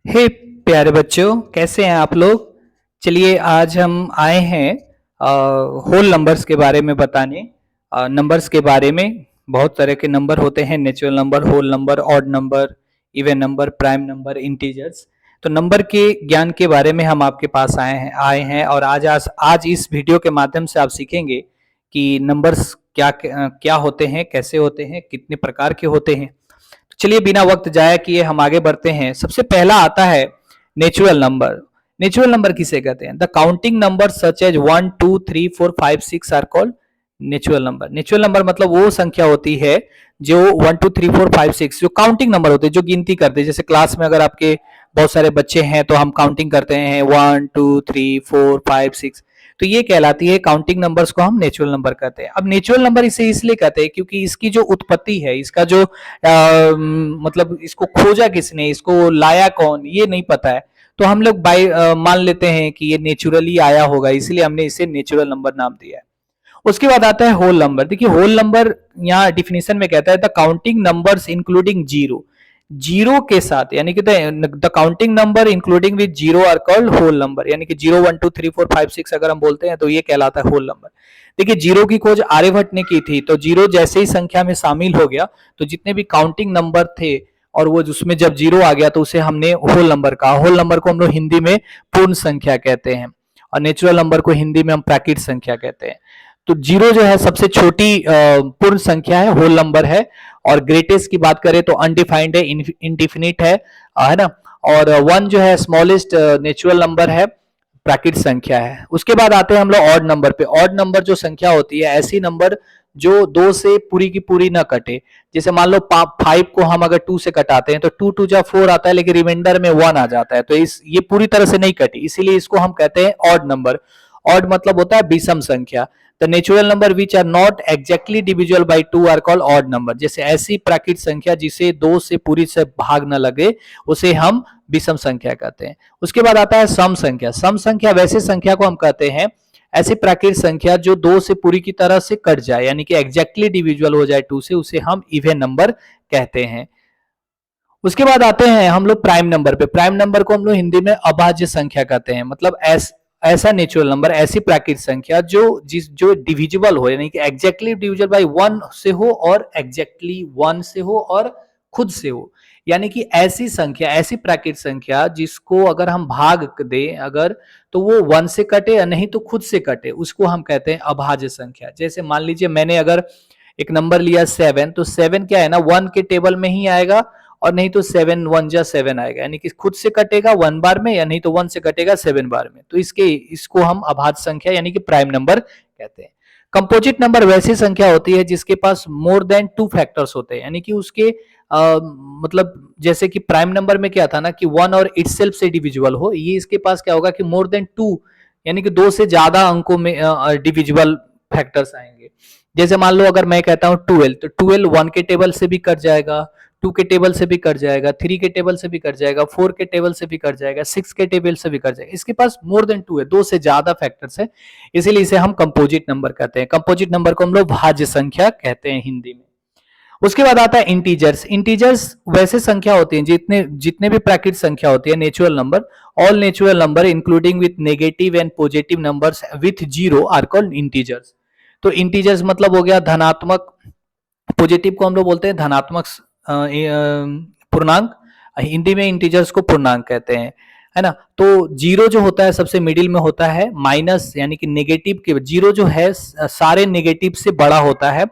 हे प्यारे बच्चों, कैसे हैं आप लोग। चलिए आज हम आए हैं होल नंबर्स के बारे में बताने। नंबर्स के बारे में बहुत तरह के नंबर होते हैं, natural number, whole number, odd number, even number, prime number, integers. तो नंबर के ज्ञान के बारे में हम आपके पास आए हैं और आज इस वीडियो के माध्यम से आप सीखेंगे कि नंबर्स क्या क्या होते हैं, कैसे होते हैं, कितने प्रकार के होते हैं। चलिए बिना वक्त जाया किए हम आगे बढ़ते हैं। सबसे पहला आता है नेचुरल नंबर। नेचुरल नंबर किसे कहते हैं? The counting number such as 1 2 3 4 5 6 are called natural number. Natural number मतलब वो संख्या होती है जो 1 2 3 4 5 6 जो काउंटिंग नंबर होते हैं, जो गिनती करते हैं। जैसे क्लास में अगर आपके बहुत सारे बच्चे हैं तो हम काउंटिंग करते हैं 1 2 3 4 5 6, तो ये कहलाती है काउंटिंग नंबर्स को हम नेचुरल नंबर कहते हैं। अब नेचुरल नंबर इसे इसलिए कहते हैं क्योंकि इसकी जो उत्पत्ति है, इसका जो मतलब इसको खोजा किसने, इसको लाया कौन, ये नहीं पता है। तो हम लोग मान लेते हैं कि ये नेचुरली आया होगा, इसलिए हमने इसे नेचुरल नंबर नाम दिया है। उसके बाद आता है होल नंबर। देखिए होल नंबर यहाँ डिफिनेशन में कहता है the counting numbers including zero. Zero के साथ यानी कि the counting number including with zero are called whole number. यानी कि 0 1 2 3 4 5 6 अगर हम बोलते हैं तो ये कहलाता है होल नंबर। देखिए जीरो की खोज आर्यभट्ट ने की थी, तो जीरो जैसे ही संख्या में शामिल हो गया तो जितने भी काउंटिंग नंबर थे और वो उसमें जब जीरो आ गया तो उसे हमने होल नंबर कहा। होल नंबर को हम लोग हिंदी में पूर्ण संख्या कहते हैं और नेचुरल नंबर को हिंदी में हम प्राकृत संख्या कहते हैं। तो जीरो जो है सबसे छोटी पूर्ण संख्या है, होल नंबर है। और ग्रेटेस्ट की बात करें तो अनडिफाइंड है, इनडिफिनिट है ना। और वन जो है स्मॉलेस्ट नेचुरल नंबर है, प्राकृत संख्या है। उसके बाद आते हैं हम लोग ऑड नंबर पे। ऑड नंबर जो संख्या होती है, ऐसी नंबर जो दो से पूरी की पूरी ना कटे। जैसे मान लो 5 को हम अगर 2 से कटाते हैं तो 2 2 जा 4 आता है, लेकिन रिमाइंडर में 1 आ जाता है, तो ये पूरी तरह से नहीं कटी, इसीलिए इसको हम कहते हैं ऑड नंबर। ऑड मतलब होता है विषम संख्या। The natural number which are not exactly divisible by 2 are called odd number. जैसे ऐसी प्राकृत संख्या जिसे 2 से पूरी से भाग न लगे उसे हम विषम संख्या कहते हैं। उसके बाद आता है सम संख्या। सम संख्या वैसे संख्या को हम कहते हैं, ऐसी प्राकृत संख्या जो 2 से पूरी की तरह से कट जाए, यानी कि एग्जैक्टली डिविजिबल हो जाए 2 से, उसे हम इवन नंबर कहते हैं। उसके बाद आते हैं हम लोग प्राइम नंबर पे। प्राइम नंबर को हम लोग हिंदी में अभाज्य संख्या कहते हैं। मतलब ऐसा नेचुरल नंबर, ऐसी प्राकृत संख्या जो डिविजिबल हो, यानी कि एग्जैक्टली डिविजिबल बाई 1 से हो और एग्जैक्टली 1 से हो और खुद से हो। यानी कि ऐसी संख्या, ऐसी प्राकृत संख्या जिसको अगर हम भाग दें अगर, तो वो 1 से कटे या नहीं तो खुद से कटे, उसको हम कहते हैं अभाज्य संख्या। जैसे मान लीजिए मैंने अगर एक नंबर लिया 7, तो 7 क्या है ना, 1 के टेबल में ही आएगा और नहीं तो 7 1 जा 7 आएगा, यानी कि खुद से कटेगा 1 बार में या नहीं तो 1 से कटेगा 7 बार में। तो इसको हम अभाज्य संख्या यानी कि प्राइम नंबर कहते हैं। कंपोजिट नंबर वैसी संख्या होती है जिसके पास मोर देन 2 फैक्टर्स होते हैं, यानी कि उसके मतलब जैसे कि प्राइम नंबर में क्या था ना कि 1 और इटसेल्फ से डिविजिबल हो, ये इसके पास क्या होगा कि मोर देन 2 यानी कि 2 से ज्यादा अंकों में डिविजिबल फैक्टर्स आएंगे। जैसे मान लो अगर मैं कहता हूं 12, तो 12 1 के टेबल से भी कट जाएगा, 2 के टेबल से भी कट जाएगा, 3 के टेबल से भी कट जाएगा, 4 के टेबल से भी कट जाएगा, 6 के टेबल से भी कट जाएगा। इसके पास मोर देन 2 है, 2 से ज्यादा फैक्टर्स है, इसीलिए इसे हम कंपोजिट नंबर कहते हैं। कंपोजिट नंबर को हम लोग भाज्य संख्या कहते हैं हिंदी में। उसके बाद आता है इंटीजर्स। इंटीजर्स वैसे संख्या होती हैं जितने जितने भी प्राकृत संख्या होती है natural number, all natural number including with negative and positive numbers with zero are called integers. तो इंटीजर्स मतलब हो गया धनात्मक, पॉजिटिव को हम लोग बोलते हैं धनात्मक पूर्णांक, हिंदी में इंटीजर्स को पूर्णांक कहते हैं, है ना। तो जीरो जो होता है सबसे मिडिल में होता है, माइनस यानी कि नेगेटिव के जीरो जो है सारे नेगेटिव से बड़ा होता है,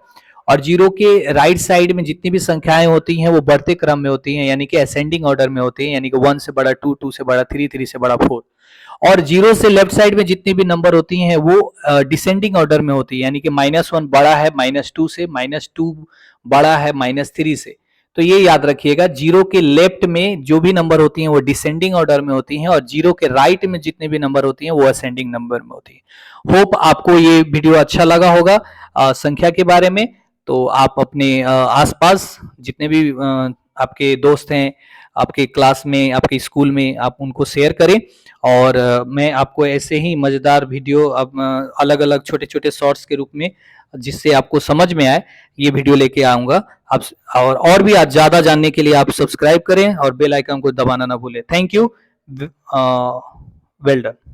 और जीरो के राइट साइड में जितनी भी संख्याएं होती हैं वो बढ़ते क्रम में होती हैं, यानी कि असेंडिंग ऑर्डर में होती हैं, यानी कि 1 से बड़ा 2, 2 से बड़ा 3, 3 से बड़ा 4। और जीरो से लेफ्ट साइड में जितनी भी नंबर होती हैं वो डिसेंडिंग ऑर्डर में होती है, यानी कि -1 बड़ा है -2 से, -2 बड़ा है -3 से। तो ये याद रखिएगा, जीरो के लेफ्ट में जो भी नंबर होती हैं वो डिसेंडिंग ऑर्डर में होती हैं, और जीरो के राइट में जितने भी नंबर होती हैं वो असेंडिंग नंबर में होती है। होप आपको ये वीडियो अच्छा लगा होगा संख्या के बारे में। तो आप अपने आसपास जितने भी आपके दोस्त हैं, आपके क्लास में, आपके स्कूल में, आप उनको शेयर करें। और मैं आपको ऐसे ही मजेदार वीडियो अब अलग अलग छोटे छोटे शॉर्ट्स के रूप में, जिससे आपको समझ में आए, ये वीडियो लेके आऊंगा आप और भी आज ज्यादा जानने के लिए आप सब्सक्राइब करें और बेल आइकन को दबाना ना भूलें। Thank you. Well done.